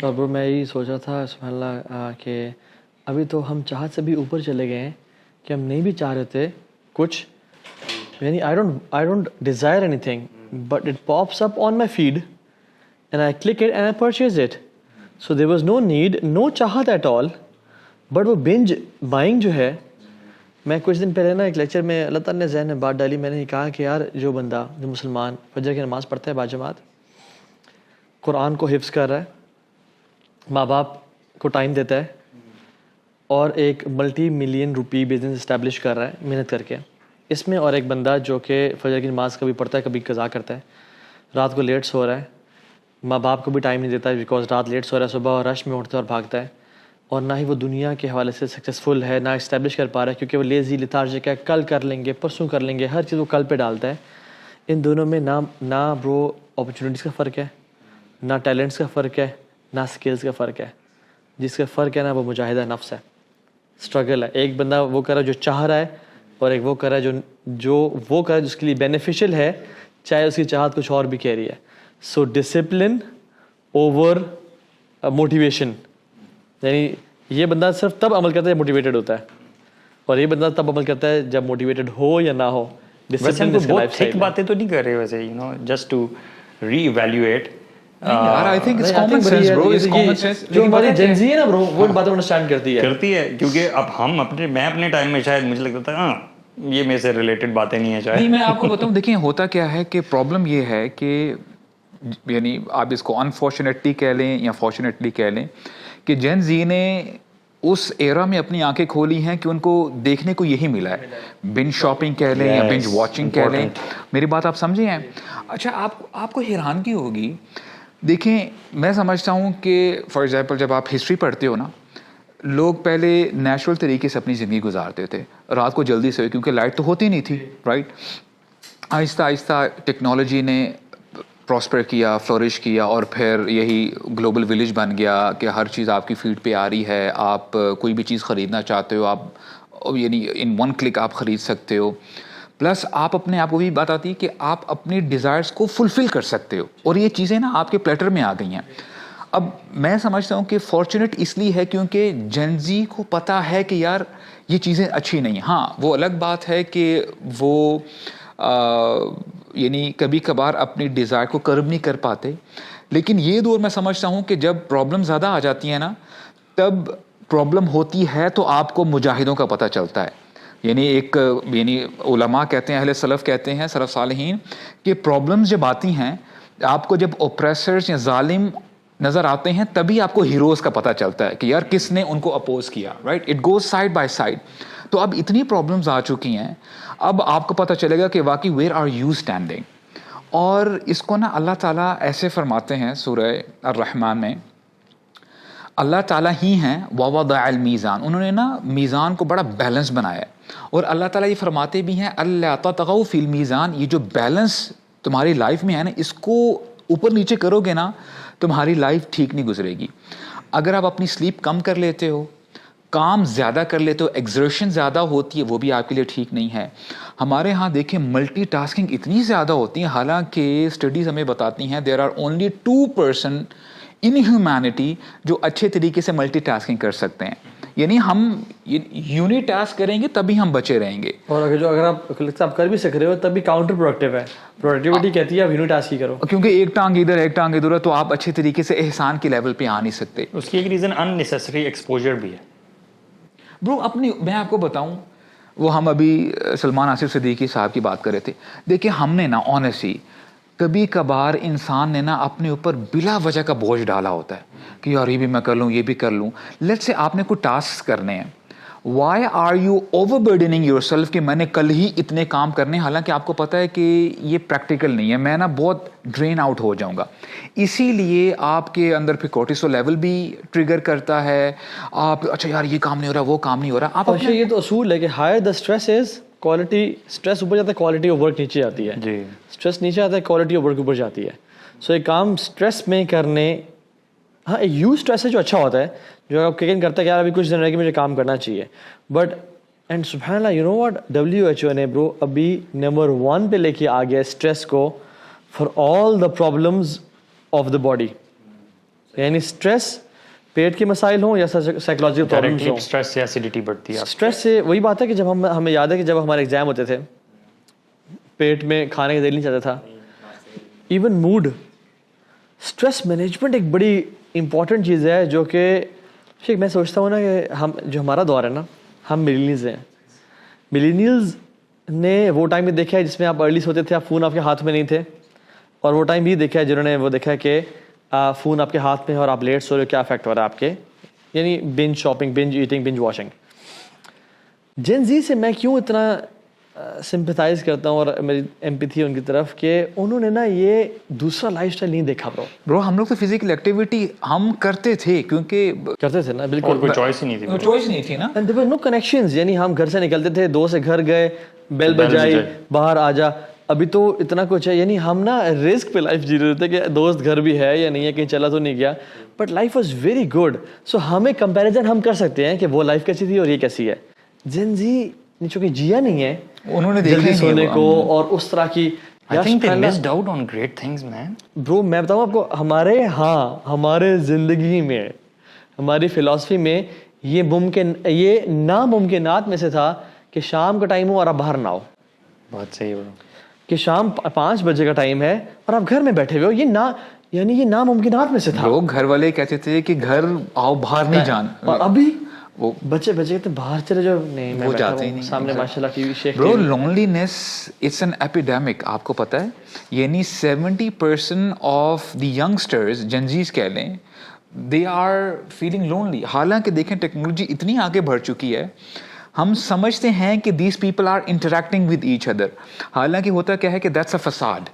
اور برو میں یہی سوچا تھا سبحان اللہ کہ ابھی تو ہم چاہت سے بھی اوپر چلے گئے ہیں کہ ہم نہیں بھی چاہ رہے تھے کچھ، یعنی I don't desire anything but it pops up on my feed and I click it and I purchase it. So there was no need, no چاہت at all, but وہ binge buying جو ہے. میں کچھ دن پہلے نا ایک لیکچر میں اللہ تعالیٰ نے ذہن میں بات ڈالی، میں نے کہا کہ یار جو بندہ جو مسلمان فجر کی نماز پڑھتا ہے باجماعت، قرآن کو حفظ کر رہا ہے، ماں باپ کو ٹائم دیتا ہے اور ایک ملٹی ملین روپی بزنس اسٹیبلش کر رہا ہے محنت کر کے، اس میں اور ایک بندہ جو کہ فجر کی نماز کبھی پڑھتا ہے کبھی قضا کرتا ہے، رات کو لیٹ سو رہا ہے، ماں باپ کو بھی ٹائم نہیں دیتا ہے بیکاز رات لیٹ سو رہا ہے، صبح اور رش میں اٹھتا ہے اور بھاگتا ہے، اور نہ ہی وہ دنیا کے حوالے سے سکسیزفل ہے، نہ اسٹیبلش کر پا رہا ہے کیونکہ وہ لیزی لیتھارجک ہے، کل کر لیں گے، پرسوں کر لیں گے، ہر چیز وہ کل پہ ڈالتا ہے. ان دونوں میں نہ برو اپرچونیٹیز کا فرق ہے، نہ ٹیلنٹس کا فرق ہے، نہ اسکلس کا فرق ہے. جس کا فرق ہے نا وہ مجاہدہ نفس ہے، اسٹرگل ہے. ایک بندہ وہ کر رہا ہے جو چاہ رہا ہے، اور ایک وہ کر رہا ہے جو وہ کر رہا ہے جس کے لیے بینیفیشل ہے، چاہے اس کی چاہت کچھ اور بھی کہہ رہی ہے. سو ڈسپلن اوور موٹیویشن، یعنی یہ بندہ صرف تب عمل کرتا ہے جب موٹیویٹڈ ہوتا ہے، اور یہ بندہ تب عمل کرتا ہے جب موٹیویٹڈ ہو یا نہ ہو. ڈسپلن اس کا لائف سٹائل. باتیں تو نہیں کر رہے ویسے، just to reevaluate. I think it's common sense, bro. It's common sense. جو ہماری جن زی ہے نا برو، وہ ان باتوں کو انڈرسٹینڈ کرتی ہے کیونکہ اب ہم میں اپنے ٹائم میں شاید مجھے لگتا تھا یہ میرے سے ریلیٹڈ باتیں نہیں ہیں شاید. نہیں، میں آپ کو بتاؤں، دیکھیں ہوتا کیا ہے کہ پرابلم یہ ہے کہ یعنی آپ اس کو انفارچونیٹلی کہہ لیں یا فارچونیٹلی کہہ لیں کہ جین زی نے اس ایرا میں اپنی آنکھیں کھولی ہیں کہ ان کو دیکھنے کو یہی ملا ہے. بنج شاپنگ کہہ لیں یا بنج واچنگ کہہ لیں. میری بات آپ سمجھے ہیں؟ اچھا، آپ کو حیرانگی ہوگی. دیکھیں میں سمجھتا ہوں کہ فار ایگزامپل جب آپ ہسٹری پڑھتے ہو نا، لوگ پہلے نیچرل طریقے سے اپنی زندگی گزارتے تھے، رات کو جلدی سے، کیونکہ لائٹ تو ہوتی نہیں تھی، رائٹ. آہستہ آہستہ ٹیکنالوجی نے پراسپر کیا، فلورش کیا، اور پھر یہی گلوبل ولیج بن گیا کہ ہر چیز آپ کی فیڈ پہ آ رہی ہے. آپ کوئی بھی چیز خریدنا چاہتے ہو، آپ یعنی ان ون کلک آپ خرید سکتے ہو. پلس آپ اپنے آپ کو بھی بات آتی ہے کہ آپ اپنی ڈیزائرس کو فلفل کر سکتے ہو، اور یہ چیزیں نا آپ کے پلیٹر میں آ گئی ہیں. اب میں سمجھتا ہوں کہ فارچونیٹ اس لیے ہے کیونکہ جن زی کو پتہ ہے کہ یار یہ چیزیں اچھی نہیں. ہاں وہ الگ بات ہے کہ وہ یعنی کبھی کبھار اپنی ڈیزائر کو کرب نہیں کر پاتے، لیکن یہ دور میں سمجھتا ہوں کہ جب پرابلم زیادہ آ جاتی ہیں نا، تب پرابلم ہوتی ہے تو آپ کو مجاہدوں کا پتہ چلتا ہے. یعنی علماء کہتے ہیں، اہل سلف کہتے ہیں، سلف صالحین، کہ پرابلمز جب آتی ہیں، آپ کو جب اوپریسرز یا ظالم نظر آتے ہیں تبھی آپ کو ہیروز کا پتہ چلتا ہے کہ یار کس نے ان کو اپوز کیا، right. It goes side by side. تو اب اتنی پرابلمز آ چکی ہیں، اب آپ کو پتہ چلے گا کہ واقعی ویئر آر یو اسٹینڈنگ. اور اس کو نا اللہ تعالیٰ ایسے فرماتے ہیں سورہ الرحمن میں، اللہ تعالیٰ ہی ہیں وَوَضَعَ الْمِيزَانَ، انہوں نے نا میزان کو بڑا بیلنس بنایا ہے. اور اللہ تعالیٰ یہ فرماتے بھی ہیں اللہ تطغوا فی المیزان، یہ جو بیلنس تمہاری لائف میں ہے نا، اس کو اوپر نیچے کرو گے نا تمہاری لائف ٹھیک نہیں گزرے گی. اگر آپ اپنی سلیپ کم کر لیتے ہو، کام زیادہ کر لیتے ہو، ایگزرشن زیادہ ہوتی ہے، وہ بھی آپ کے لیے ٹھیک نہیں ہے. ہمارے ہاں دیکھیں ملٹی ٹاسکنگ اتنی زیادہ ہوتی ہے، حالانکہ اسٹڈیز ہمیں بتاتی ہیں there are only 2% in humanity جو اچھے طریقے سے ملٹی ٹاسکنگ کر سکتے ہیں. یعنی ہم یونی ٹاسک کریں گے تبھی ہم بچے رہیں گے. اور اگر آپ کر بھی سک رہے ہو تب بھی کاؤنٹر پروڈکٹیو ہے. پروڈکٹیوٹی کہتی ہے آپ یونی ٹاسک ہی کرو، کیونکہ ایک ٹانگ ادھر ایک ٹانگ ادھر ہے تو آپ اچھے طریقے سے احسان کے لیول پہ آ نہیں سکتے. اس کی ایک ریزن ان نیسیسری ایکسپوجر بھی ہے. برو میں آپ کو بتاؤں، وہ ہم ابھی سلمان آصف صدیقی صاحب کی بات کر رہے تھے. دیکھیں ہم نے نا آنیسٹلی کبھی کبھار انسان نے نا اپنے اوپر بلا وجہ کا بوجھ ڈالا ہوتا ہے کہ یار یہ بھی میں کر لوں، یہ بھی کر لوں. لیٹس سے آپ نے کوئی ٹاسک کرنے ہیں، why are you overburdening yourself کہ میں نے کل ہی اتنے کام کرنے، حالانکہ آپ کو پتہ ہے کہ یہ پریکٹیکل نہیں ہے، میں نا بہت ڈرین آؤٹ ہو جاؤں گا. اسی لیے آپ کے اندر پھر کورٹیسول لیول بھی ٹریگر کرتا ہے. آپ اچھا یار یہ کام نہیں ہو رہا، وہ کام نہیں ہو رہا. آپ اچھا یہ تو اصول ہے کہ higher the stress is quality, stress اوپر جاتا ہے کوالٹی آف ورک نیچے آتی ہے. جی اسٹریس نیچے آتا ہے کوالٹی آف ورک اوپر جاتی ہے. سو ایک کام اسٹریس میں کرنے، ہاں ایک یو اسٹریس ہے جو اچھا ہوتا ہے، جو آپ کیکن کرتا ہے کہ یار ابھی کچھ دن رہ کے مجھے کام کرنا چاہیے. بٹ اینڈ سبحان اللہ یو نو واٹ WHO نے برو ابھی نمبر 1 پہ لے کے آ گیا اسٹریس کو for all the problems of the body. یعنی اسٹریس پیٹ کے مسائل ہوں یا سائیکولوجیکل پرابلمس ہوں. اسٹریس سے ایسیڈیٹی بڑھتی ہے. اسٹریس سے وہی بات ہے کہ جب ہمیں یاد ہے کہ جب ہمارے ایگزام ہوتے تھے پیٹ میں کھانے کا دل نہیں چاہتا تھا. ایون موڈ, اسٹریس مینجمنٹ ایک بڑی امپورٹنٹ چیز ہے جو کہ میں سوچتا ہوں نا کہ ہم جو ہمارا دور ہے نا, ہم ملینیلز ہیں. ملینیلز نے وہ ٹائم بھی دیکھا ہے جس میں آپ ارلی سوتے تھے, آپ فون آپ کے ہاتھ میں نہیں تھے, اور وہ ٹائم بھی دیکھا ہے جنہوں نے وہ دیکھا ہے کہ فون آپ کے ہاتھ میں ہے اور آپ لیٹ سو رہے ہو, کیا افیکٹ ہو رہا ہے آپ کے, یعنی bunch shopping, bunch eating, bunch washing. جن زی سے میں کیوں اتنا سمپتھائز کرتا ہوں اور میری ایمپیتھی ان کی طرف کہ انہوں نے نا یہ دوسرا لائف اسٹائل نہیں دیکھا. برو ہم لوگ تو فزیکل ایکٹیویٹی ہم کرتے تھے کیونکہ کرتے تھے نا, بالکل کوئی چوائس ہی نہیں تھی. چوائس نہیں تھی نا. And there were no connections, یعنی ہم گھر سے نکلتے تھے, دوست کے گھر گئے, بیل بجائی, باہر آ جا. ابھی تو اتنا کچھ ہے, یعنی ہم نا رسک پہ لائف جی رہے تھے کہ دوست گھر بھی ہے یا نہیں ہے, کہیں چلا تو نہیں گیا, but life was very good. So ہمیں کمپیریزن ہم کر سکتے ہیں کہ وہ لائف کیسی تھی اور یہ کیسی ہے. جن زی چونکہ جیا نہیں ہے, انہوں نے جلدی دیکھا سونے کو اور اس طرح کی. I think they missed out on great things, man. برو میں بتاؤں آپ کو, ہمارے زندگی میں, ہماری فلاسفی میں یہ ناممکنات میں سے تھا کہ شام کا ٹائم ہو اور آپ باہر نہ ہو. بہت صحیح برو. کہ شام 5 بجے کا ٹائم ہے اور آپ گھر میں بیٹھے ہوئے ہو, یہ ناممکنات میں سے تھا. لوگ گھر والے کہتے تھے کہ گھر آؤ, باہر نہیں جان. اور ابھی وہ بچے کہتے باہر چلے جاؤ, نہیں وہ جاتے ہی نہیں سامنے ماشاءاللہ ٹی وی شیخ. برو لونلینس اٹس این ایپیڈیمک, آپ کو پتہ ہے, یعنی 70% آف دی ینگسٹرز, جنزیز کہہ لیں, دے آر فیلنگ لونلی. حالانکہ دیکھیں ٹیکنالوجی اتنی آگے بڑھ چکی ہے, ہم سمجھتے ہیں کہ these people are interacting with each other, حالانکہ ہوتا کیا ہے کہ دیٹس اے فساد.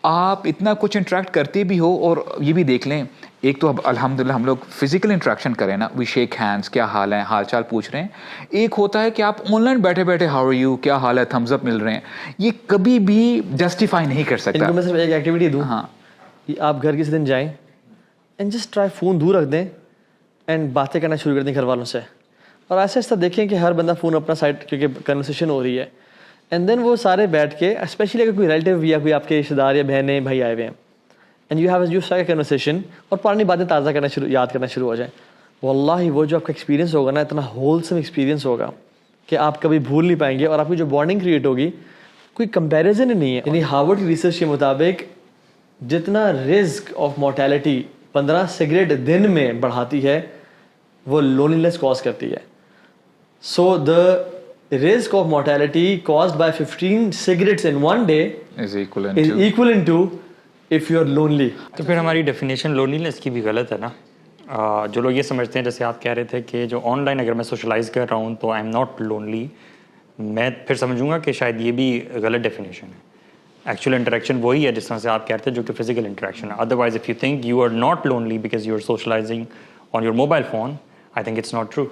آپ اتنا کچھ انٹریکٹ کرتے بھی ہو, اور یہ بھی دیکھ لیں, ایک تو اب الحمدللہ ہم لوگ فزیکل انٹریکشن کریں نا, وی شیک ہینڈس, کیا حال ہے, حال چال پوچھ رہے ہیں. ایک ہوتا ہے کہ آپ آن لائن بیٹھے بیٹھے ہاؤ آر یو, کیا حال ہے, تھمز اپ مل رہے ہیں. یہ کبھی بھی جسٹیفائی نہیں کر سکتا. ان کو میں صرف ایک ایکٹیویٹی دوں, ہاں, آپ گھر کسی دن جائیں اینڈ جسٹ ٹرائی, فون دور رکھ دیں اینڈ باتیں کرنا شروع کر دیں گھر والوں سے, اور ایسا ایسا دیکھیں کہ ہر بندہ فون اپنا سائڈ, کیونکہ کنورسیشن ہو رہی ہے, اینڈ دین وہ سارے بیٹھ کے, اسپیشلی اگر کوئی ریلیٹیو یا کوئی آپ کے رشتے دار یا بہنیں بھائی آئے ہوئے ہیں, and you start a conversation, اور پرانی باتیں تازہ کرنا یاد کرنا شروع ہو جائیں. واللہ وہ جو آپ کا ایکسپیرینس ہوگا نا, اتنا ہولسم ایکسپیرینس ہوگا کہ آپ کبھی بھول نہیں پائیں گے, اور آپ کی جو بانڈنگ کریٹ ہوگی کوئی کمپیریزن ہی نہیں ہے. یعنی ہارورڈ کی ریسرچ کے مطابق جتنا رسک آف مورٹیلٹی 15 سگریٹ دن میں بڑھاتی ہے, وہ لونلینس کاز کرتی ہے. سو دا risk of mortality caused by 15 cigarettes in one day is equivalent to if you are lonely. تو پھر ہماری ڈیفینیشن لونلینس کی بھی غلط ہے نا. جو لوگ یہ سمجھتے ہیں, جیسے آپ کہہ رہے تھے کہ جو آن لائن اگر میں سوشلائز کر رہا ہوں تو آئی ایم ناٹ لونلی, میں پھر سمجھوں گا کہ شاید یہ بھی غلط ڈیفینیشن ہے. ایکچوئل انٹریکشن وہی ہے جس طرح سے آپ کہتے ہیں جو کہ فزیکل انٹریکشن ہے. Otherwise if you think you are not lonely because you are socialising on your mobile phone, I think it's not true.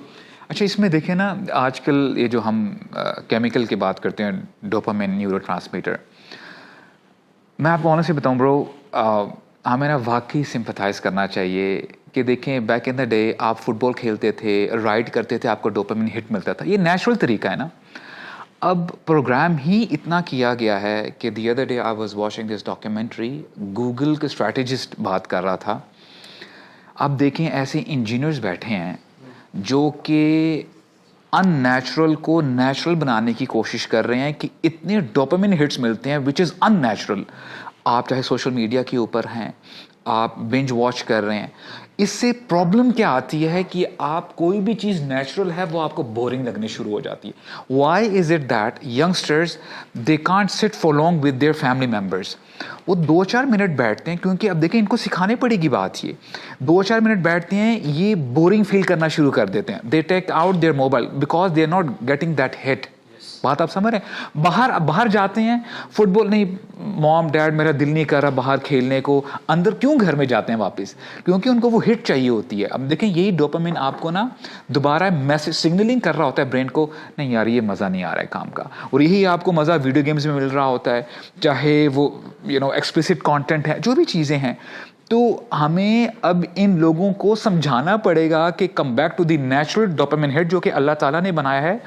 اچھا, اس میں دیکھیں نا, آج کل یہ جو ہم کیمیکل کی بات کرتے ہیں, ڈوپامین نیورو ٹرانسمیٹر, میں آپ کو آنےسٹلی سے بتاؤں برو, ہمیں نا واقعی سمپتھائز کرنا چاہیے کہ دیکھیں بیک ان دا ڈے آپ فٹ بال کھیلتے تھے, رائڈ کرتے تھے, آپ کو ڈوپامین ہٹ ملتا تھا, یہ نیچرل طریقہ ہے نا. اب پروگرام ہی اتنا کیا گیا ہے کہ the other day I was watching this documentary, Google کے اسٹریٹجسٹ بات کر رہا تھا. اب دیکھیں ایسے انجینئرز بیٹھے ہیں جو کہ ان نیچرل کو نیچرل بنانے کی کوشش کر رہے ہیں کہ اتنے ڈوپامین ہٹس ملتے ہیں وچ از ان نیچرل. آپ چاہے سوشل میڈیا کے اوپر ہیں, آپ بنج واچ کر رہے ہیں, اس سے پرابلم کیا آتی ہے کہ آپ کوئی بھی چیز نیچرل ہے وہ آپ کو بورنگ لگنے شروع ہو جاتی ہے. Why is it that youngsters they can't sit for long with their family members. وہ 2-4 منٹ بیٹھتے ہیں, کیونکہ اب دیکھیں ان کو سکھانے پڑے گی بات, یہ 2-4 منٹ بیٹھتے ہیں, یہ بورنگ فیل کرنا شروع کر دیتے ہیں. They take out their mobile because they are not getting that hit. بات آپ سمجھ رہے ہیں. باہر جاتے ہیں, فٹ بال نہیں, مام ڈیڈ میرا دل نہیں کر رہا باہر کھیلنے کو, اندر کیوں گھر میں جاتے ہیں واپس, کیونکہ ان کو وہ ہٹ چاہیے ہوتی ہے. اب دیکھیں یہی ڈوپامین آپ کو نا دوبارہ میسج سگنلنگ کر رہا ہوتا ہے برین کو, نہیں یار یہ مزہ نہیں آ رہا ہے کام کا, اور یہی آپ کو مزہ ویڈیو گیمز میں مل رہا ہوتا ہے, چاہے وہ ایکسپلیسٹ کانٹینٹ ہے, جو بھی چیزیں ہیں. تو ہمیں اب ان لوگوں کو سمجھانا پڑے گا کہ come back to the natural dopamine hit جو کہ اللہ تعالیٰ نے بنایا ہے,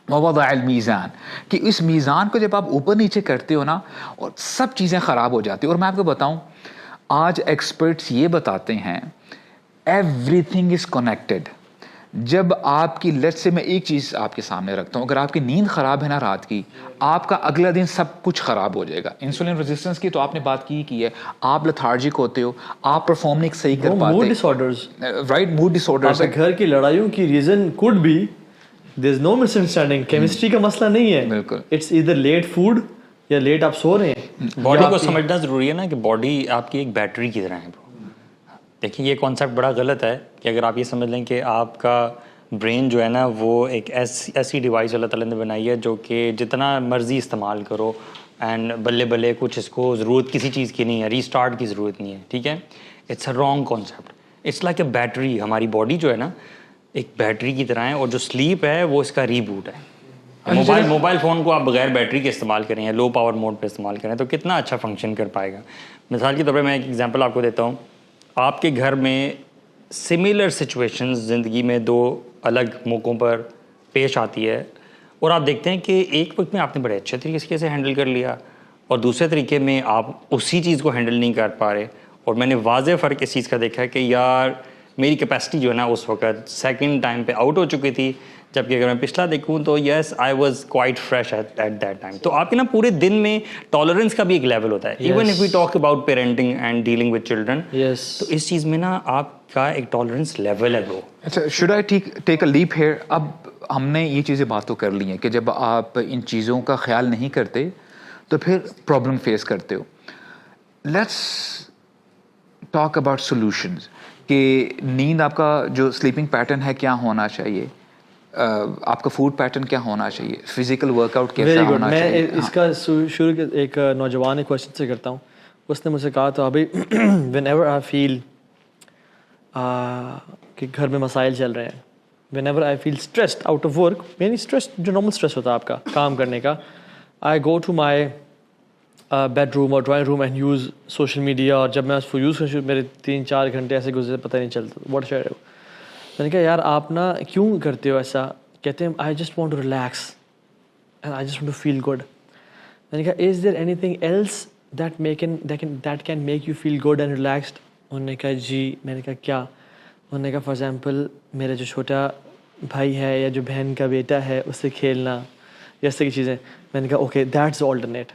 ووضع المیزان, کہ اس میزان کو جب آپ اوپر نیچے کرتے ہو نا اور سب چیزیں خراب ہو جاتی ہیں. اور میں آپ کو بتاؤں, آج ایکسپرٹس یہ بتاتے ہیں ایوری تھنگ از کنیکٹڈ. جب آپ کی لیٹ سے میں ایک چیز آپ کے سامنے رکھتا ہوں, اگر آپ کی نیند خراب ہے نا رات کی, آپ کا اگلا دن سب کچھ خراب ہو جائے گا. انسولین ریزسٹنس کی تو آپ نے بات کی ہے, آپ لیتھارجک ہوتے ہو, آپ پرفارم نہیں صحیح کر پاتے. Mood disorders, right, mood disorders. آپ کے گھر کی لڑائیوں کی reason could be there is no misunderstanding. Chemistry کا مسئلہ نہیں ہے, بالکل, اٹس ایدر لیٹ فوڈ یا لیٹ آپ سو رہے ہیں. باڈی کو سمجھنا ضروری ہے نا کہ باڈی آپ کی ایک بیٹری کی طرح ہے. دیکھیں یہ کانسیپٹ بڑا غلط ہے کہ اگر آپ یہ سمجھ لیں کہ آپ کا برین جو ہے نا وہ ایک ایسی ڈیوائس اللہ تعالیٰ نے بنائی ہے جو کہ جتنا مرضی استعمال کرو اینڈ بلے بلے کچھ اس کو ضرورت کسی چیز کی نہیں ہے, ریسٹارٹ کی ضرورت نہیں ہے. ٹھیک ہے, it's a wrong concept. It's like a battery. ہماری باڈی جو ہے نا ایک بیٹری کی طرح ہے, اور جو سلیپ ہے وہ اس کا ری بوٹ ہے. موبائل فون کو آپ بغیر بیٹری کے استعمال کریں یا لو پاور موڈ پہ استعمال کریں تو کتنا اچھا فنکشن کر پائے گا. مثال کے طور پہ میں ایک ایگزامپل آپ کو دیتا ہوں. آپ کے گھر میں سملر سچویشنز زندگی میں دو الگ موقعوں پر پیش آتی ہے, اور آپ دیکھتے ہیں کہ ایک وقت میں آپ نے بڑے اچھے طریقے سے ہینڈل کر لیا اور دوسرے طریقے میں آپ اسی چیز کو ہینڈل نہیں کر پا رہے. اور میں نے واضح فرق اس چیز کا دیکھا ہے کہ یار میری کیپیسٹی جو ہے نا اس وقت سیکنڈ ٹائم پہ آؤٹ ہو چکی تھی, جبکہ اگر میں پچھلا دیکھوں تو yes I was quite fresh at that time. تو آپ کے نا پورے دن میں ٹالرنس کا بھی ایک لیول ہوتا ہے. Even if we talk about parenting and dealing with children, تو اس چیز میں نا آپ کا ایک ٹالرنس لیول ہے برو. اچھا, should I take a leap hair. اب ہم نے یہ چیزیں بات تو کر لی ہیں کہ جب آپ ان چیزوں کا خیال نہیں کرتے تو پھر پرابلم فیس کرتے ہو. لیٹس ٹاک اباؤٹ سولوشنز کہ نیند آپ کا جو سلیپنگ پیٹرن ہے کیا ہونا چاہیے, آپ کا فوڈ پیٹرن کیا ہونا چاہیے, فزیکل ورک آؤٹ کیسا ہونا چاہیے. میں اس کا شروع ایک نوجوان کوشچن سے کرتا ہوں. اس نے مجھ سے کہا تھا ابھی وین ایور آئی فیل کہ گھر میں مسائل چل رہے ہیں, whenever I feel stressed out of work, یعنی اسٹریس جو نارمل اسٹریس ہوتا ہے آپ کا کام کرنے کا, آئی go to my bed room اور drawing room and use social media. اور جب میں اس کو یوز کروں میرے 3-4 گھنٹے ایسے گزرے پتہ نہیں چلتا. واٹ شیئر ہو. میں نے کہا یار آپ نا کیوں کرتے ہو ایسا. کہتے ہیں I just want to relax and I just want to feel good. میں نے کہا is there anything else that can make you feel good and relaxed. انہوں نے کہا جی. میں نے کہا کیا. انہوں نے کہا فار ایگزامپل میرا جو چھوٹا بھائی ہے یا جو بہن کا بیٹا ہے اس سے کھیلنا یا اس طرح کی چیزیں. میں نے کہا okay that's alternate.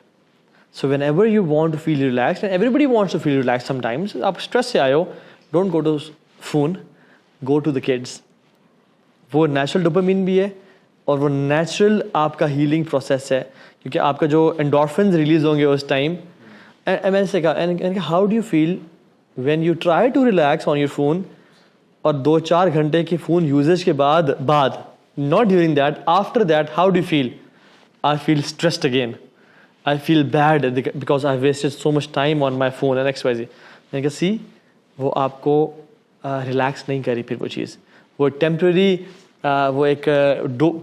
So whenever you want to feel relaxed and everybody wants to feel relax sometimes, آپ اسٹریس سے آئے ہو, don't go to phone, go to the kids. وہ نیچرل ڈوپامین بھی ہے اور وہ natural آپ کا ہیلنگ پروسیس ہے, کیونکہ آپ کا جو انڈورفنز ریلیز ہوں گے اس ٹائم. میں نے سے کہا how do you feel when you try to relax on your phone, اور 2-4 گھنٹے کی فون یوزیج کے بعد not during that, after that how do you feel. I feel stressed again, I feel bad because I wasted so much time on my phone and X Y Z. میں نے کہا سی وہ آپ کو relax نہیں کری. پھر وہ چیز وہ ٹیمپرری وہ ایک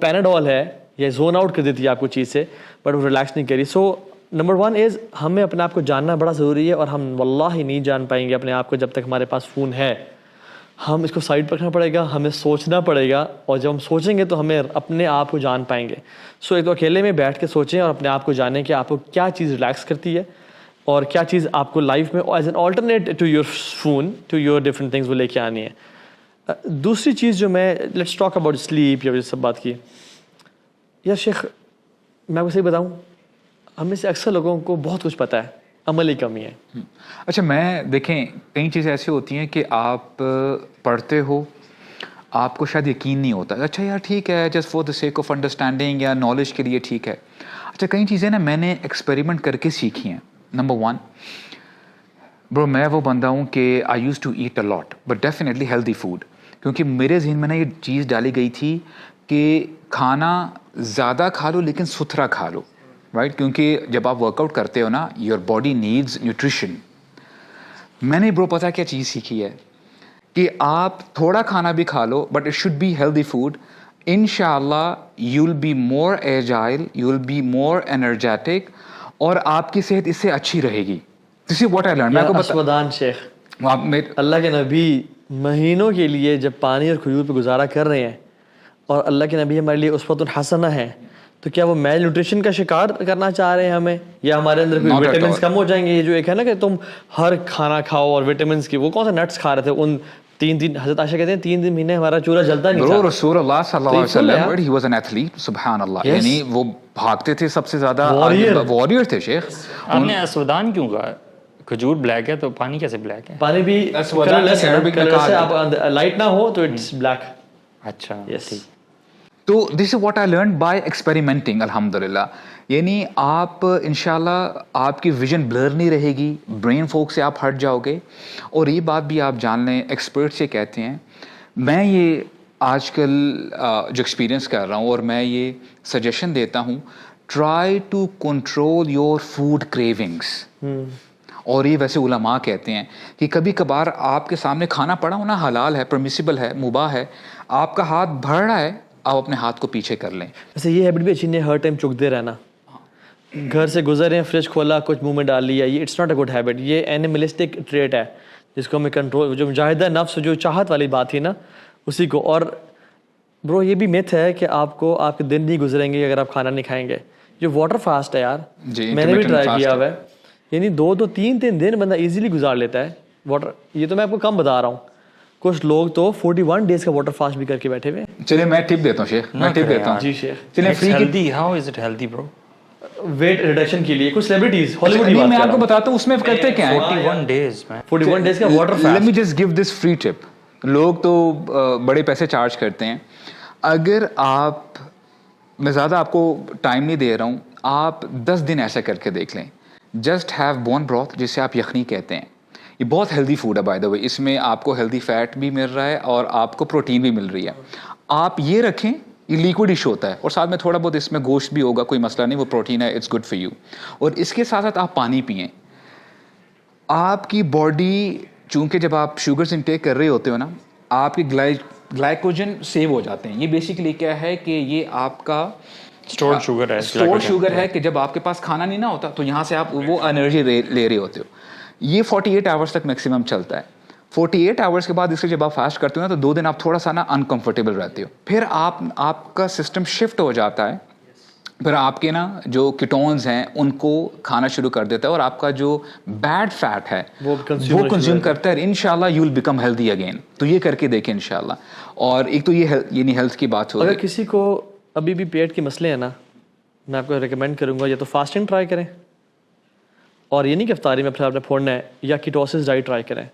پیناڈول ہے یا زون آؤٹ کر دیتی ہے آپ کو چیز سے, بٹ وہ ریلیکس نہیں کری. سو نمبر 1 از ہمیں اپنے آپ کو جاننا بڑا ضروری ہے, اور ہم واللہ ہی نہیں جان پائیں گے اپنے آپ کو جب تک ہمارے پاس فون ہے. ہم اس کو سائڈ پر رکھنا پڑے گا, ہمیں سوچنا پڑے گا, اور جب ہم سوچیں گے تو ہمیں اپنے آپ کو جان پائیں گے. سو ایک تو اکیلے میں بیٹھ کے سوچیں اور اپنے آپ کو جانیں کہ آپ کو کیا چیز ریلیکس کرتی ہے اور کیا چیز آپ کو لائف میں as an alternate to your phone to your different things وہ لے کے آنی ہے. دوسری چیز جو میں لیٹس ٹاک اباؤٹ سلیپ, یا سب بات کی. یا شیخ میں آپ کو صحیح بتاؤں, ہم میں سے اکثر لوگوں کو بہت کچھ پتہ ہے, عمل ہی کمی ہے. اچھا میں دیکھیں کئی چیزیں ایسی ہوتی ہیں کہ آپ پڑھتے ہو, آپ کو شاید یقین نہیں ہوتا, اچھا یار ٹھیک ہے just for the sake of understanding یا نالج کے لیے ٹھیک ہے. اچھا کئی چیزیں نا میں نے ایکسپیریمنٹ کر کے سیکھی ہیں. نمبر 1 برو, میں وہ بندہ ہوں کہ I use to eat a lot but definitely healthy food, کیونکہ میرے ذہن میں نا یہ چیز ڈالی گئی تھی کہ کھانا زیادہ کھا لو لیکن ستھرا کھا لو, رائٹ, کیونکہ جب آپ ورک آؤٹ کرتے ہو نا یور باڈی نیڈز نیوٹریشن. میں نے برو پتا کیا چیز سیکھی ہے کہ آپ تھوڑا کھانا بھی کھا لو but it should be healthy food. انشاءاللہ you will be more agile, you will be more energetic, اور آپ کی صحت اس سے اچھی رہے گی. This is what I learn. میں آپ کو اسودان شیخ, اللہ کے نبی مہینوں کے لیے جب پانی اور کھجور پہ گزارا کر رہے ہیں, اور اللہ کے نبی ہمارے لیے اسوۃ حسنہ ہے, تو کیا وہ میل نیوٹریشن کا شکار کرنا چاہ رہے ہیں ہمیں, یا ہمارے اندر کوئی وٹامنس کم ہو جائیں گے؟ یہ جو ایک ہے نا کہ تم ہر کھانا کھاؤ اور وٹامنس کی, وہ کون سا نٹس کھا رہے تھے ان 3 حضرت عائشہ کہتے ہیں 3 مہینے ہمارا چورا جلتا نہیں تھا. رسول اللہ صلی اللہ علیہ وسلم he was an athlete, سبحان اللہ, یعنی وہ بھاگتے تھے سب سے زیادہ, واریر تھے شیخ. آپ نے اسودان کیوں کہا؟ کھجور بلیک ہے تو پانی کیسے بلیک ہے؟ پانی بھی کلرلیس ہے, کلرلیس ہے, آپ لائٹ نہ ہو تو اٹس بلیک. اچھا یس. تو this is what I learn by experimenting الحمدللہ. یعنی آپ انشاءاللہ آپ کی ویژن بلر نہیں رہے گی, برین فوک سے آپ ہٹ جاؤ گے. اور یہ بات بھی آپ جان لیں, ایکسپرٹس یہ کہتے ہیں, میں یہ آج کل جو ایکسپیرئنس کر رہا ہوں اور میں یہ سجیشن دیتا ہوں, try to control your food cravings. اور یہ ویسے علماء کہتے ہیں کہ کبھی کبھار آپ کے سامنے کھانا پڑا ہونا حلال ہے, پرمیسیبل ہے, مباح ہے, آپ کا ہاتھ بڑھ رہا ہے, آپ اپنے ہاتھ کو پیچھے کر لیں. ویسے یہ ہیبٹ بھی اچھی نہیں ہے, ہر ٹائم چکتے رہنا. گھر سے گزر رہے ہیں, فریج کھولا, کچھ منہ میں ڈال لیا, یہ it's not a good habit. یہ اینیملسٹک ٹریٹ ہے جس کو ہمیں کنٹرول, جو مجاہدہ نفس, جو چاہت والی بات تھی نا, اسی کو. اور برو یہ بھی میتھ ہے کہ آپ کو آپ کے دن نہیں گزریں گے اگر آپ کھانا نہیں کھائیں گے. جو واٹر فاسٹ ہے یار, میں نے بھی ٹرائی کیا ہوا ہے, یعنی 2-3 دن بندہ ایزیلی گزار لیتا ہے واٹر. یہ تو میں آپ کو کم بتا رہا ہوں, کچھ لوگ تو 41 ڈیز کا واٹر فاسٹ بھی کر کے بیٹھے ہوئے. چلے میں ٹپ دیتا ہوں شیخ, میں ٹپ دیتا ہوں. جی شیخ. چلیں free healthy, how is it healthy برو؟ ویٹ ریڈکشن کے لیے کچھ سیلیبریٹیز ہالی ووڈ کی بات میں آپ کو بتاتا ہوں اس میں کرتے کیا ہیں. 41 ڈیز میں 41 ڈیز کا water fast. Let me just give this free tip. لوگ تو بڑے پیسے چارج کرتے ہیں. اگر آپ, میں زیادہ آپ کو ٹائم نہیں دے رہا ہوں, آپ 10 دن ایسا کر کے دیکھ لیں. جسٹ ہیو بون بروتھ, جسے آپ یخنی کہتے ہیں. یہ بہت ہیلدی فوڈ ہے بائی دا وے, اس میں آپ کو ہیلدی فیٹ بھی مل رہا ہے اور آپ کو پروٹین بھی مل رہی ہے. آپ یہ رکھیں, یہ لیکوڈ ڈش ہوتا ہے, اور ساتھ میں تھوڑا بہت اس میں گوشت بھی ہوگا, کوئی مسئلہ نہیں, وہ پروٹین ہے, اٹس گڈ فار یو. اور اس کے ساتھ ساتھ آپ پانی پئیں. آپ کی باڈی, چونکہ جب آپ شوگرز انٹیک کر رہے ہوتے ہو نا, آپ کی گلائکوجن سیو ہو جاتے ہیں. یہ بیسیکلی کیا ہے کہ یہ آپ کا اسٹورڈ شوگر ہے, اسٹورڈ شوگر ہے کہ جب آپ کے پاس کھانا نہیں نہ ہوتا تو یہاں سے آپ وہ انرجی لے رہے ہوتے ہو. یہ 48 آورس تک میکسیمم چلتا ہے. 48 آورس کے بعد اس سے جب آپ فاسٹ کرتے ہو نا, تو 2 دن آپ تھوڑا سا نا انکمفرٹیبل رہتے ہو. پھر آپ کا سسٹم شفٹ ہو جاتا ہے, پھر آپ کے نا جو کیٹونز ہیں ان کو کھانا شروع کر دیتا ہے, اور آپ کا جو بیڈ فیٹ ہے وہ کنزیوم کرتا ہے. انشاءاللہ you will become healthy again. تو یہ کر کے دیکھیں انشاءاللہ. اور ایک تو یہ یعنی ہیلتھ کی بات ہو گئی. اگر کسی کو ابھی بھی پیٹ کے مسئلے ہیں نا, میں آپ کو ریکمینڈ کروں گا یا تو فاسٹنگ ٹرائی کریں, اور یہ نہیں کہ افطاری میں پھر آپ نے پھوڑنا ہے, یا کیٹوسس ڈائٹ ٹرائی کریں.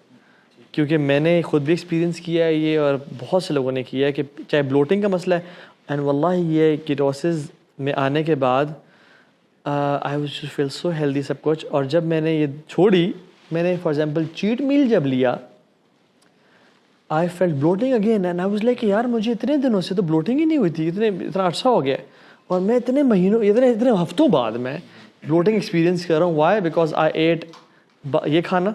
کیونکہ میں نے خود بھی ایکسپیرینس کیا ہے یہ, اور بہت سے لوگوں نے کیا ہے, کہ چاہے بلوٹنگ کا مسئلہ ہے, اینڈ واللہ یہ کیٹوسس میں آنے کے بعد I was feel so healthy سب کچھ. اور جب میں نے یہ چھوڑی, میں نے فار ایگزامپل چیٹ میل جب لیا, I felt blotting again, and I was like یار مجھے اتنے دنوں سے تو بلوٹنگ ہی نہیں ہوئی تھی, اتنا عرصہ ہو گیا, اور میں اتنے مہینوں اتنے ہفتوں بعد میں بلوٹنگ ایکسپیرینس کر رہا ہوں. وائی؟ بیکاز آئی ایٹ یہ کھانا.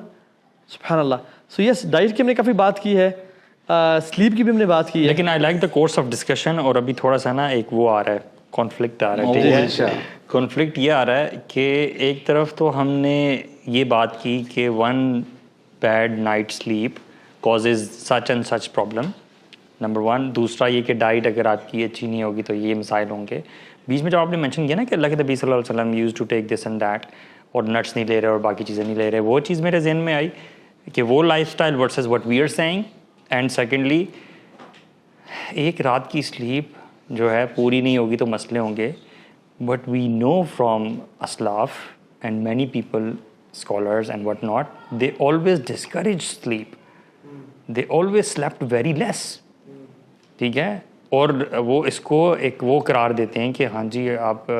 سبحان اللہ. سو یس, ڈائٹ کی ہم نے کافی بات کی ہے, سلیپ کی بھی ہم نے بات کی ہے, لیکن I like the course of discussion. اور ابھی تھوڑا سا نا ایک وہ آ رہا ہے, کانفلکٹ آ رہا ہے. کانفلکٹ یہ آ رہا ہے کہ ایک طرف تو ہم نے یہ بات کی کہ 1 bad night sleep causes such and such problem, number 1. دوسرا یہ کہ ڈائٹ اگر آپ کی اچھی نہیں ہوگی تو یہ مسائل ہوں گے. بیچ میں جو آپ نے مینشن کیا نا کہ اللہ کے نبی صلی اللہ علیہ وسلم used to take this and that, اور نٹس نہیں لے رہے اور باقی چیزیں نہیں لے رہے, وہ چیز میرے ذہن میں آئی کہ وہ lifestyle versus what we are seeing. And secondly, ایک رات کی سلیپ جو ہے پوری نہیں ہوگی تو مسئلے ہوں گے. بٹ وی نو فرام اسلاف and many people, scholars and what not, they always discourage slip, they always slept very less. ٹھیک ہے, اور وہ اس کو ایک وہ قرار دیتے ہیں کہ ہاں جی آپ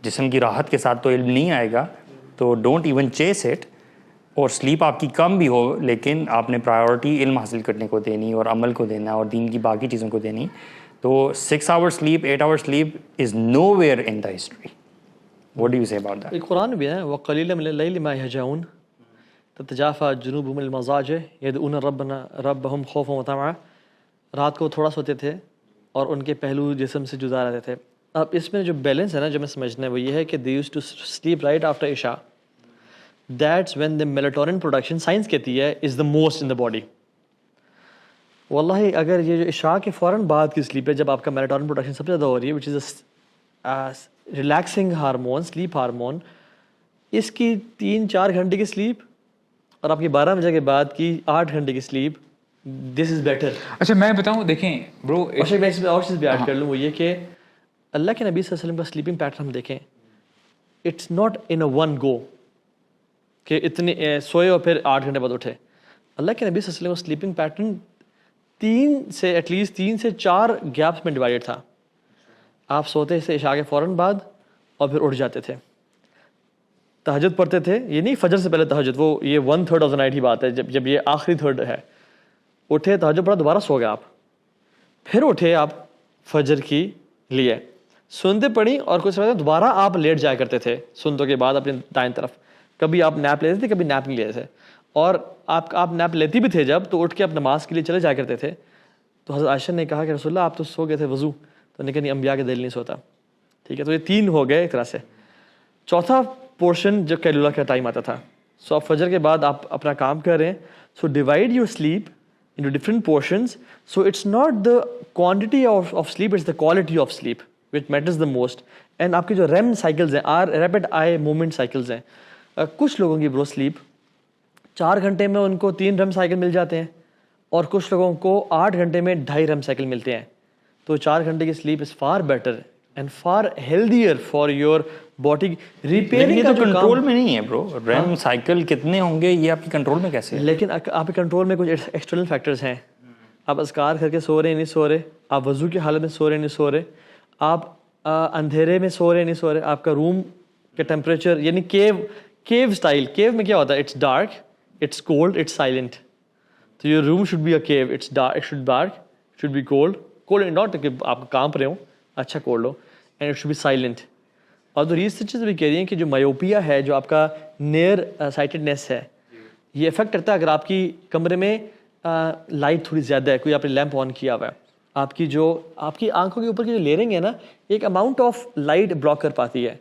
جسم کی راحت کے ساتھ تو علم نہیں آئے گا, تو ڈونٹ ایون چیس اٹ. اور سلیپ آپ کی کم بھی ہو لیکن آپ نے پرائیورٹی علم حاصل کرنے کو دینی, اور عمل کو دینا, اور دین کی باقی چیزوں کو دینی. تو 6 hours sleep, 8 hours sleep is nowhere in the history. What do you say about that? قرآن بھی ہے, وَقَلِيلًا مِنَ اللَّيْلِ مَا يَهْجَعُونَ تَتَجَافَى جُنُوبُهُمْ لِلْمَضَاجِعِ يَدْعُونَ رَبَّهُمْ خَوْفًا وَطَمَعًا. رات کو تھوڑا سوتے تھے اور ان کے پہلو جسم سے جدا رہتے تھے. اب اس میں جو بیلنس ہے نا, جو میں سمجھنا ہے وہ یہ ہے کہ they used to sleep right after Isha. That's when the melatonin production, science کہتی ہے, is the most in the body. واللہ اگر یہ جو عشاء کے فوراً بعد کی سلیپ ہے, جب آپ کا میلاٹونن پروڈکشن سب سے زیادہ ہو رہی ہے, which is relaxing hormone, sleep hormone, اس کی 3-4 گھنٹے کی سلیپ اور آپ کی 12 بجے کے بعد کی 8 گھنٹے کی سلیپ, دس از بیٹر. اچھا میں بتاؤں, دیکھیں برو, میں اس میں اور چیز بھی ایڈ کر لوں, وہ یہ کہ اللہ کے نبی صلی اللہ علیہ وسلم کا سلیپنگ پیٹرن ہم دیکھیں, it's not in a one go کہ اتنے سوئے اور پھر 8 گھنٹے بعد اٹھے. اللہ کے نبی صلی اللہ علیہ وسلم کا سلیپنگ پیٹرن 3 سے 4 گیپس میں ڈیوائڈ تھا. آپ سوتے تھے عشاء کے فوراً بعد اور پھر اٹھ جاتے تھے, تہجد پڑھتے تھے, یہ نہیں فجر سے پہلے تہجد, وہ یہ 1/3 آف دا نائٹ ہی بات ہے, جب یہ آخری تھرڈ ہے. اٹھے, تہجد پڑھا, دوبارہ سو گئے آپ, پھر اٹھے آپ فجر کی لیے, سنتے پڑھی اور کچھ دوبارہ آپ لیٹ جایا کرتے تھے سنتوں کے بعد اپنے دائیں طرف. کبھی آپ نیپ لیتے تھے, کبھی نیپ نہیں لیتے تھے, اور آپ نیپ لیتی بھی تھے جب تو اٹھ کے آپ نماز کے لیے چلے جایا کرتے تھے. تو حضرت عائشہ نے کہا کہ رسول اللہ آپ تو سو گئے تھے وضو, تو نے کہا نہیں, انبیاء کے دل نہیں سوتا. ٹھیک ہے, تو یہ 3 ہو گئے ایک طرح سے. چوتھا پورشن جب کیلولا کا ٹائم آتا تھا, سو آپ فجر کے بعد آپ اپنا کام کر رہے ہیں, so divide your sleep into different portions. So it's not the quantity of sleep, it's the quality of sleep which matters the most. And آپ کے جو ریم سائیکلز ہیں, ریپڈ آئی موومنٹ سائیکلز ہیں, کچھ لوگوں کی برو سلیپ 4 گھنٹے میں ان کو 3 ریم سائیکل مل جاتے ہیں, اور کچھ لوگوں کو 8 گھنٹے میں 2.5 ریم سائیکل ملتے ہیں. تو 4 گھنٹے کی sleep is for better and for healthier for your body repairing. یہ تو کنٹرول میں نہیں ہے برو, ریم سائیکل کتنے ہوں گے یہ آپ کی کنٹرول میں کیسے ہے؟ لیکن آپ کے کنٹرول میں کچھ ایکسٹرنل فیکٹرز ہیں. آپ اذکار کر کے سو رہے ہیں نہیں سو رہے, آپ وضو کی حالت میں سو رہے نہیں سو رہے, آپ اندھیرے میں سو رہے نہیں سو رہے, آپ کا روم کا ٹیمپریچر, یعنی کیو اسٹائل. کیو میں کیا ہوتا ہے, it's dark, it's cold, it's silent. تو your room should be a cave, it's dark, it should dark, should be cold not کہ آپ کانپ رہے ہوں, اچھا کولڈ ہو, and it should be silent. اور تو ریسرچز بھی کہہ رہی ہیں کہ جو مایوپیا ہے, جو آپ کا نیئر سائٹڈنیس ہے, یہ افیکٹ کرتا ہے اگر آپ کی کمرے میں لائٹ تھوڑی زیادہ ہے, کوئی آپ نے لیمپ آن کیا ہوا ہے, آپ کی آنکھوں کے اوپر کی جو لیئرنگ ہے نا, ایک اماؤنٹ آف لائٹ بلاک کر پاتی ہے.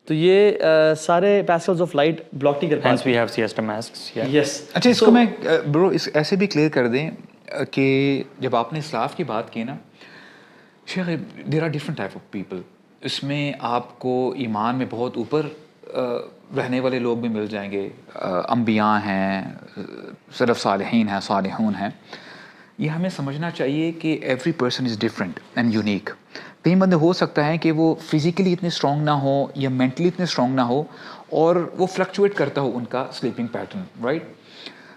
تو یہ سارے پیسکلز آف لائٹ بلاک نہیں کر Hence پاتی. we have siesta masks. Yeah. یس. اچھا اس کو میں برو ایسے بھی کلیئر کر دیں کہ جب آپ نے اسلاف کی بات کی نا Sheikh, there are different type of people. اس میں آپ کو ایمان میں بہت اوپر رہنے والے لوگ بھی مل جائیں گے, انبیاء ہیں, سلف صالحین ہیں, صالحون ہیں. یہ ہمیں سمجھنا چاہیے کہ every person is different and unique. کئی بندے ہو سکتا ہے کہ وہ فزیکلی اتنے اسٹرانگ نہ ہو یا مینٹلی اتنے اسٹرانگ نہ ہو, اور وہ فلکچویٹ کرتا ہو ان کا سلیپنگ پیٹرن, رائٹ.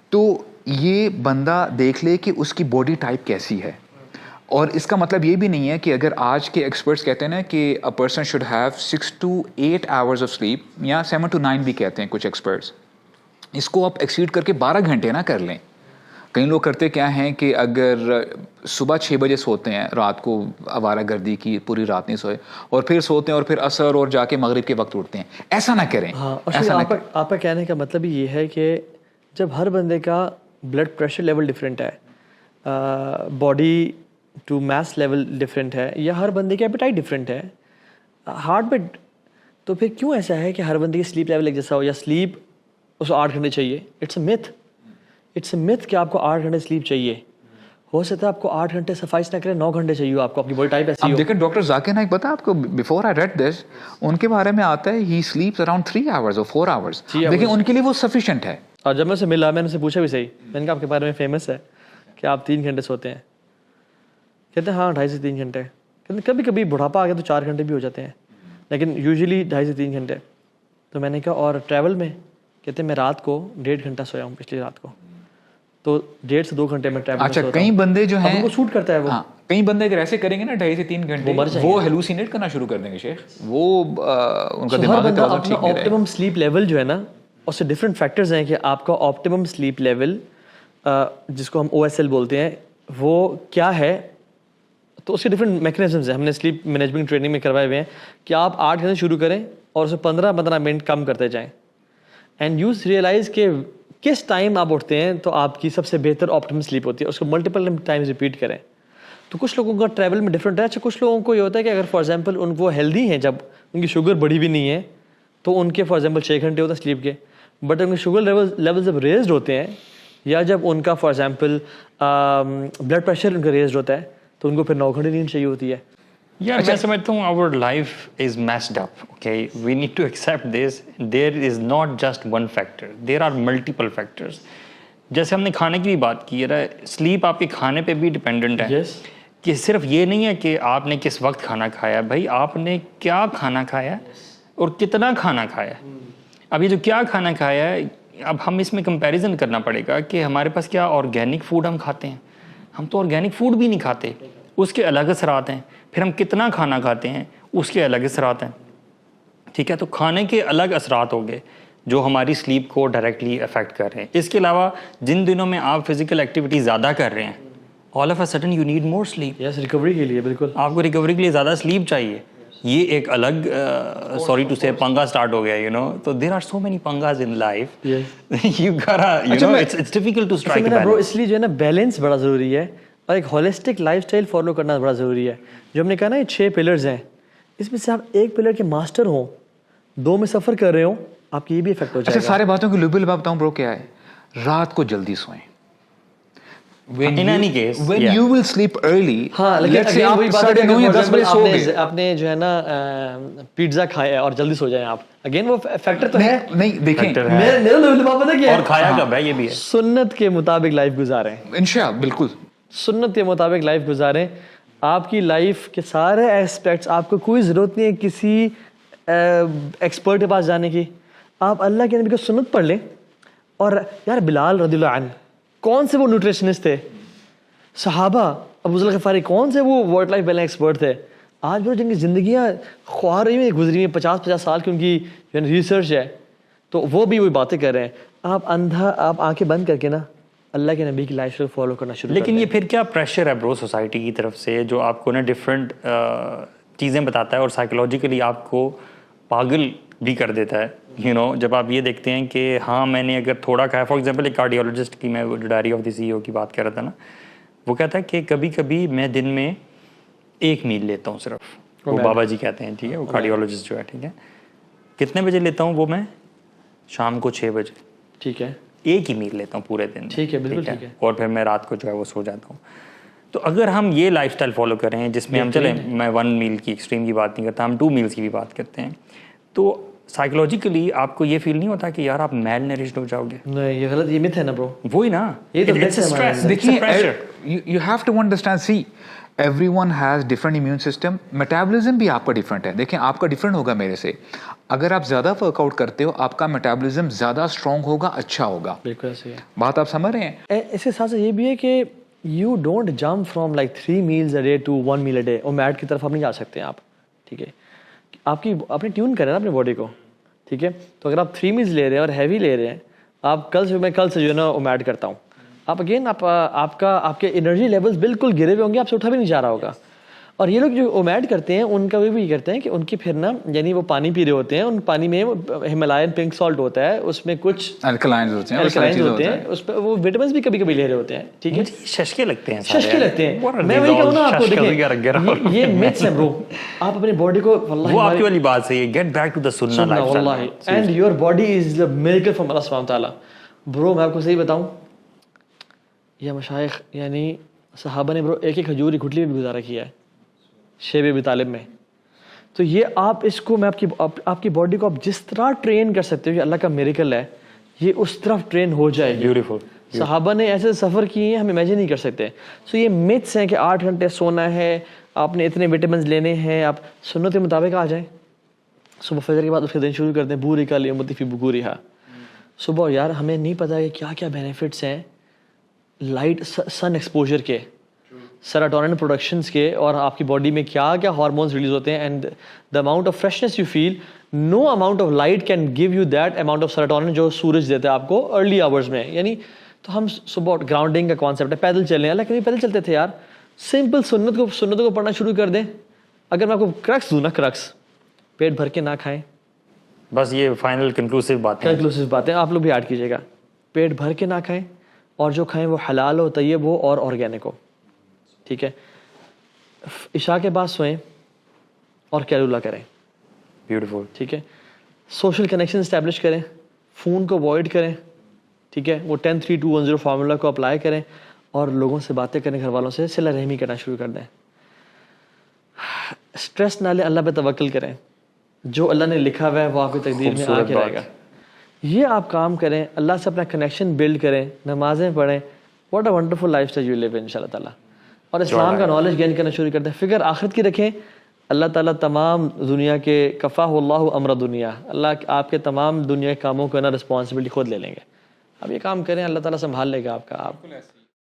تو یہ بندہ دیکھ لے کہ اس کی باڈی ٹائپ کیسی ہے. اور اس کا مطلب یہ بھی نہیں ہے کہ اگر آج کے ایکسپرٹس کہتے ہیں نا کہ a person should have 6 to 8 hours of sleep, یا 7 to 9 بھی کہتے ہیں کچھ ایکسپرٹس, اس کو آپ ایکسیڈ کر کے 12 گھنٹے نہ کر لیں. کئی لوگ کرتے کیا ہیں کہ اگر صبح 6 بجے سوتے ہیں, رات کو آوارہ گردی کی پوری رات نہیں سوئے, اور پھر سوتے ہیں اور پھر عصر اور جا کے مغرب کے وقت اٹھتے ہیں, ایسا نہ کریں. ہاں, آپ کا کہنے کا مطلب یہ ہے کہ جب ہر بندے کا بلڈ پریشر لیول ڈفرینٹ ہے, body to mass level different ہے, یا ہر بندے کی ایپیٹائٹ ڈفرینٹ ہے, ہارٹ بیٹ, تو پھر کیوں ایسا ہے کہ ہر بندے کی سلیپ لیول ایک جیسا ہو, یا سلیپ اس کو 8 گھنٹے چاہیے؟ It's a myth. It's a myth کہ آپ کو 8 گھنٹے سلیپ چاہیے. ہو سکتا ہے آپ کو 8 گھنٹے سفائس نہ کرے, 9 گھنٹے چاہیے آپ کو, آپ کی باڈی ٹائپ ایسی ہو. اب دیکھیں ڈاکٹر ذاکر نائک پتا آپ کو, بیفور آئی ریڈ دس, ان کے بارے میں آتا ہے ہی سلیپس اراؤنڈ 3 hours اور 4 hours. دیکھیں ان کے لیے وہ سفیشینٹ ہے. اور جب میں اسے ملا, میں نے اسے پوچھا بھی صحیح, میں نے کہا آپ کے بارے میں فیمس ہے کہ آپ 3 گھنٹے سوتے ہیں. کہتے ہیں ہاں 2.5 سے 3 گھنٹے. کہتے ہیں کبھی کبھی بڑھاپا آ گیا تو 4 گھنٹے بھی ہو جاتے ہیں, لیکن یوزلی 2.5 سے 3 گھنٹے. تو میں نے کہا اور ٹریول میں؟ کہتے ہیں میں رات کو 1.5 گھنٹہ سویا ہوں پچھلی رات کو, تو 1.5 سے 2 گھنٹے میں ٹریول. اچھا کئی بندے جو ہیں وہ سوٹ کرتا ہے وہ. کئی بندے اگر ایسے کریں گے نا 2.5 سے 3 گھنٹے, وہ ہیلوسینیٹ کرنا شروع کر دیں گے شیخ, وہ ان کا دماغ کا توازن ٹھیک نہیں رہے. آپٹیمم سلیپ لیول جو ہے نا, اس سے ڈفرینٹ فیکٹرز ہیں کہ آپ کا آپٹیمم سلیپ لیول جس کو ہم OSL بولتے ہیں وہ کیا ہے. تو اس کے ڈفرینٹ میکینزمز ہیں, ہم نے سلیپ مینجمنٹ ٹریننگ میں کروائے ہوئے ہیں کہ آپ 8 گھنٹے شروع کریں اور اسے 15 منٹ کم کرتے جائیں, اینڈ یو ریئلائز کہ کس ٹائم آپ اٹھتے ہیں تو آپ کی سب سے بہتر آپٹیمم سلیپ ہوتی ہے, اس کو ملٹیپل ٹائمز ریپیٹ کریں. تو کچھ لوگوں کا ٹریول میں ڈفرینٹ ہے. اچھا کچھ لوگوں کو یہ ہوتا ہے کہ اگر فار ایگزامپل وہ ہیلدی ہیں, جب ان کی شوگر بڑھی بھی نہیں ہے تو ان کے فار ایگزامپل 6 گھنٹے ہوتے ہیں سلیپ کے, بٹ ان کے شوگر لیول جب ریزڈ ہوتے ہیں, یا جب ان کا فار ایگزامپل بلڈ پریشر ان کا ریزڈ ہوتا ہے, تو ان کو پھر 9 گھنٹے نیند چاہیے ہوتی ہے. Yeah, میں سمجھتا ہوں our life is messed up, okay? We need to accept this. There is not just one factor. There are multiple factors. جیسے ہم نے کھانے کی بھی بات کی ہے, سلیپ آپ کے کھانے پہ بھی ڈپینڈنٹ ہے. Yes. کہ صرف یہ نہیں ہے کہ آپ نے کس وقت کھانا کھایا, بھائی آپ نے کیا کھانا کھایا اور کتنا کھانا کھایا. اب یہ جو کیا کھانا کھایا ہے, اب ہم اس میں کمپیریزن کرنا پڑے گا کہ ہمارے پاس کیا آرگینک فوڈ ہم کھاتے ہیں. ہم تو آرگینک فوڈ بھی نہیں کھاتے, اس کے الگ اثرات ہیں. پھر ہم کتنا کھانا کھاتے ہیں, اس کے الگ اثرات ہیں. ٹھیک ہے, تو کھانے کے الگ اثرات ہو گئے جو ہماری سلیپ کو ڈائریکٹلی افیکٹ کر رہے ہیں. اس کے علاوہ جن دنوں میں آپ فزیکل ایکٹیویٹی زیادہ کر رہے ہیں, all of a sudden you need more slip. Yes, recovery کے لیے بالکل آپ کو ریکوری کے لیے زیادہ سلیپ چاہیے. یہ ایک الگ سوری ٹو سے پنگا اسٹارٹ ہو گیا, یو نو. تو دیر آر سو مینی پنگاز in life, you gotta, you know, it's difficult to strike bro. اس لیے جو ہے نا بیلنس بڑا ضروری ہے اور ایک ہولسٹک لائف اسٹائل فالو کرنا بڑا ضروری ہے. جو ہم نے کہا نا یہ 6 پلرز ہیں, اس میں سے آپ ایک پلر کے ماسٹر ہوں, 2 میں سفر کر رہے ہوں, آپ کی یہ بھی افیکٹ ہو جائے گا. اچھا, سارے باتوں کی لیبل میں بتاؤں برو کیا ہے. رات کو جلدی سوئیں. When you will sleep early, ہاں, let's say آپ 9:30 بجے سو گئے, آپ نے جو ہے نا پیزا کھایا اور جلدی سو جائیں آپ, اگین وہ فیکٹر تو ہے نہیں دیکھیں میرا لیول پتہ کیا ہے, اور کھایا کب ہے یہ بھی ہے. سنت کے مطابق لائف گزاریں. انشاءاللہ بالکل سنت کے مطابق لائف گزاریں. آپ کی لائف کے سارے ایسپیکٹس, آپ کو کوئی ضرورت نہیں ہے کسی ایکسپرٹ کے پاس جانے کی. آپ اللہ کے نبی کو سنت پڑھ لیں. اور یار بلال رضی اللہ عنہ کون سے وہ نیوٹریشنسٹ تھے, صحابہ ابو ذر الغفاری کون سے وہ ورک لائف بیلنس ایکسپرٹ تھے. آج وہ جن کی زندگیاں خواہ رہی ہیں گزری ہیں 50 سال کی ان کی ریسرچ ہے, تو وہ بھی وہی باتیں کر رہے ہیں. آپ آپ آنکھیں بند کر کے نا اللہ کے نبی کی لائف کو فالو کرنا شروع. لیکن یہ پھر کیا پریشر ہے برو سوسائٹی کی طرف سے, جو آپ کو نا ڈفرینٹ چیزیں بتاتا ہے اور سائیکولوجیکلی آپ کو پاگل بھی کر دیتا ہے. یو نو, جب آپ یہ دیکھتے ہیں کہ ہاں میں نے اگر تھوڑا کھایا, فار ایگزامپل ایک کارڈیولوجسٹ کی میں ڈائری آف دی سی ای او کی بات کر رہا تھا نا, وہ کہتا ہے کہ کبھی کبھی میں دن میں 1 میل لیتا ہوں صرف. وہ بابا جی کہتے ہیں, ٹھیک ہے, وہ کارڈیولوجسٹ جو ہے, ٹھیک ہے, کتنے بجے لیتا ہوں وہ, میں شام کو 6 بجے. ٹھیک ہے, 1 ہی میل لیتا ہوں پورے دن. ٹھیک ہے, بالکل ٹھیک ہے. اور پھر میں رات کو جو ہے وہ سو جاتا ہوں. تو اگر ہم یہ لائف اسٹائل فالو کریں ہیں جس میں ہم چلیں, میں 1 میل کی ایکسٹریم کی بات نہیں کرتا, ہم 2 میلس کی بھی بات کرتے ہیں, تو سائیکولوجیکلی آپ کو یہ فیل نہیں ہوتا کہ یار آپ میل نرشڈ ہو جاؤ گے؟ نہیں, یہ غلط, یہ مت ہے نا برو. وہی نا, یہ تو دیکھیے you have to understand, see everyone has different immune system, metabolism بھی آپ کا ڈفرینٹ ہے. دیکھیں آپ کا ڈفرینٹ ہوگا میرے سے. اگر آپ زیادہ ورک آؤٹ کرتے ہو آپ کا میٹابولزم زیادہ اسٹرانگ ہوگا, اچھا ہوگا. بالکل ایسے ہے. بات آپ سمجھ رہے ہیں. اس کے ساتھ ساتھ یہ بھی ہے کہ you don't jump from like 3 meals a day to 1 meal a day. اور میٹ کی طرف آپ نہیں جا سکتے آپ, ٹھیک ہے. آپ نے ٹیون کریں نا اپنے باڈی کو, ٹھیک ہے. تو اگر آپ 3 meals لے رہے ہیں اور ہیوی لے رہے ہیں, آپ کل سے جو ہے نا وہ ایڈ کرتا ہوں, آپ اگین آپ کے انرجی لیولز بالکل گرے ہوئے ہوں گے, آپ سے اٹھا بھی نہیں جا رہا ہوگا. اور یہ لوگ جو اومیڈ کرتے ہیں ان کا بھی کرتے ہیں کہ ان کی پھر نا, یعنی وہ پانی پی رہے ہوتے ہیں, ان پانی میں ہمالین پنک سالٹ ہوتا ہے, اس میں کچھ الکلائنز ہوتے ہیں, اس پہ وہ وٹامنس بھی کبھی کبھی لے رہے ہوتے ہیں, ٹھیک ہے. ششکے لگتے ہیں, ششکے لگتے ہیں. میں وہی کہوں نا آپ کو, دیکھیں یہ میتھس ہیں برو. آپ اپنی باڈی کو وہ آپ کی والی بات صحیح ہے, گیٹ بیک ٹو دی سنہ lifestyle, and your body is the miracle from Allah سبحانہ تعالیٰ. برو میں آپ کو صحیح بتاؤں, یہ مشائخ یعنی صحابہ نے برو ایک کھجور کی گھٹلی میں بھی گزارا کیا ہے شیب ابی طالب میں. تو یہ آپ اس کو, میں آپ کی باڈی کو آپ جس طرح ٹرین کر سکتے ہو, یہ اللہ کا میریکل ہے, یہ اس طرف ٹرین ہو جائے گی. بیوٹیفل. صحابہ نے ایسے سفر کیے ہیں ہم امیجن نہیں کر سکتے. سو یہ میتھس ہیں کہ 8 گھنٹے سونا ہے, آپ نے اتنے وٹامنس لینے ہیں, آپ سنت کے مطابق آ جائیں. صبح فجر کے بعد اس کے دن شروع کرتے ہیں بوری کا لیمتی فی بکوریہا. صبح یار ہمیں نہیں پتا کہ کیا کیا بینیفٹس ہیں لائٹ سن ایکسپوجر کے, سیروٹونن پروڈکشنز کے, اور آپ کی باڈی میں کیا کیا ہارمونس ریلیز ہوتے ہیں, and the amount of freshness you feel, no amount of light can give you that amount of serotonin جو سورج دیتا ہے آپ کو ارلی آورز میں. یعنی تو ہم صبح گراؤنڈنگ کا کانسیپٹ ہے, پیدل چلیں. اللہ کبھی پیدل چلتے تھے یار, سمپل سنتوں کو پڑھنا شروع کر دیں. اگر میں آپ کو کرکس دوں نا, کرکس, پیٹ بھر کے نہ کھائیں. بس یہ فائنل کنکلوسیو باتیں آپ لوگ بھی ایڈ کیجیے گا. پیٹ بھر کے نہ کھائیں, اور جو کھائیں وہ حلال ہو, طیب ہو اور آرگینک ہو, ٹھیک ہے. عشاء کے بعد سوئیں اور کیلولا کریں. بیوٹیفل. ٹھیک ہے. سوشل کنیکشن اسٹیبلش کریں, فون کو اوائڈ کریں, ٹھیک ہے. وہ 10-3-2-1-0 فارمولا کو اپلائی کریں, اور لوگوں سے باتیں کریں, گھر والوں سے صلہ رحمی کرنا شروع کر دیں. اسٹریس نہ لیں, اللہ پہ توکل کریں, جو اللہ نے لکھا ہوا ہے وہ آپ کی تقدیر میں آ کے رہے گا. یہ آپ کام کریں, اللہ سے اپنا کنیکشن بلڈ کریں, نمازیں پڑھیں. What a wonderful lifestyle you live ان شاء اللہ تعالیٰ. اور اسلام کا نالج گین کرنا شروع کرتے ہیں. فکر آخرت کی رکھیں, اللہ تعالیٰ تمام دنیا کے کفاہ اللہ امر دنیا, اللہ آپ کے تمام دنیا کے کاموں کو نا رسپانسبلٹی خود لے لیں گے. اب یہ کام کریں, اللہ تعالیٰ سنبھال لے گا آپ کا. آپ